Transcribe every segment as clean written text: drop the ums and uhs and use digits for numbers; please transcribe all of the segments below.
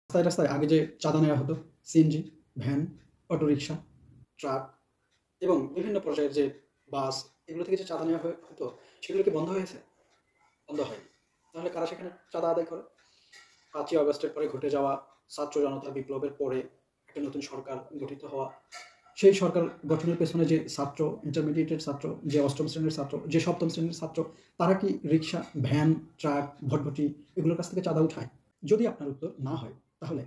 রাস্তায় রাস্তায় আগে যে চাঁদা নেওয়া হতো, সিএনজি, ভ্যান, অটোরিকশা, ট্রাক এবং বিভিন্ন পর্যায়ের যে বাস, এগুলো থেকে যে চাঁদা নেওয়া হতো, সেগুলো কি বন্ধ হয়েছে? বন্ধ হয়নি। তাহলে কারা সেখানে চাঁদা আদায় করে? ৫ই আগস্টের পরে ঘটে যাওয়া ছাত্র জনতার বিপ্লবের পরে একটা নতুন সরকার গঠিত হওয়া, সেই সরকার গঠনের পেছনে যে ছাত্র, ইন্টারমিডিয়েটের ছাত্র, যে অষ্টম শ্রেণীর ছাত্র, যে সপ্তম শ্রেণীর ছাত্র, তারা কি রিক্সা, ভ্যান, ট্রাক, ভটভটি এগুলোর কাছ থেকে চাঁদা উঠায়? যদি আপনার উত্তর না হয়, তাহলে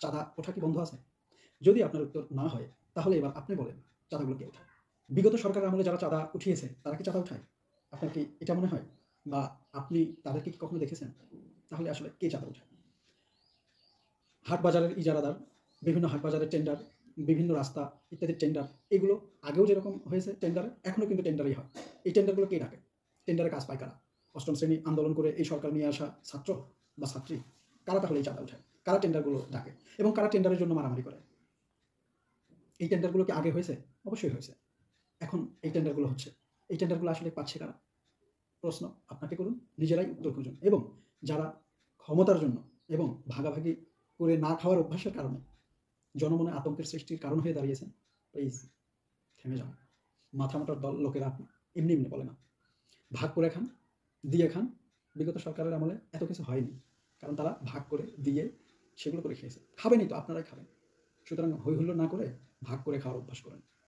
চাঁদা ওঠা কি বন্ধ আছে? যদি আপনার উত্তর না হয়, তাহলে এবার আপনি বলেন চাঁদাগুলো কে উঠায়? বিগত সরকারের আমলে যারা চাঁদা উঠিয়েছে, তারা কি চাঁদা উঠায়? আপনার কি এটা মনে হয়? বা আপনি তাদেরকে কি কখনো দেখেছেন? তাহলে আসলে কে চাঁদা উঠায়? হাট বাজারের ইজারাদার, বিভিন্ন হাট বাজারের টেন্ডার, বিভিন্ন রাস্তা ইত্যাদির টেন্ডার, এগুলো আগেও যেরকম হয়েছে টেন্ডারে, এখনও কিন্তু টেন্ডারই হয়। এই টেন্ডারগুলো কে ডাকে? টেন্ডারে কাজ পায় কারা? অষ্টম শ্রেণী আন্দোলন করে এই সরকার নিয়ে আসা ছাত্র বা ছাত্রী? কারা তাহলে এই চাঁদা উঠায়? কারা টেন্ডারগুলো ডাকে? এবং কারা টেন্ডারের জন্য মারামারি করে? এই টেন্ডারগুলো কি আগে হয়েছে? অবশ্যই হয়েছে। এখন এই টেন্ডারগুলো হচ্ছে। এই টেন্ডারগুলো আসলে পাচ্ছে কারা? প্রশ্ন আপনাকে করুন, নিজেরাই উত্তর খুঁজুন। এবং যারা ক্ষমতার জন্য এবং ভাগাভাগি করে না খাওয়ার অভ্যাসের কারণে জনমনে আতঙ্কের সৃষ্টির কারণ হয়ে দাঁড়িয়েছেন, প্লিজ থেমে যান। মাথামোটার দল লোকেরা আপনি এমনি এমনি বলে না। ভাগ করে খান, দিয়ে খান। বিগত সরকারের আমলে এত কিছু হয়নি, কারণ তারা ভাগ করে দিয়ে সেগুলো করে খেয়েছে। খাবেনই তো, আপনারাই খাবেন। সুতরাং হই হুল্লোড় না করে ভাগ করে খাওয়ার অভ্যাস করেন।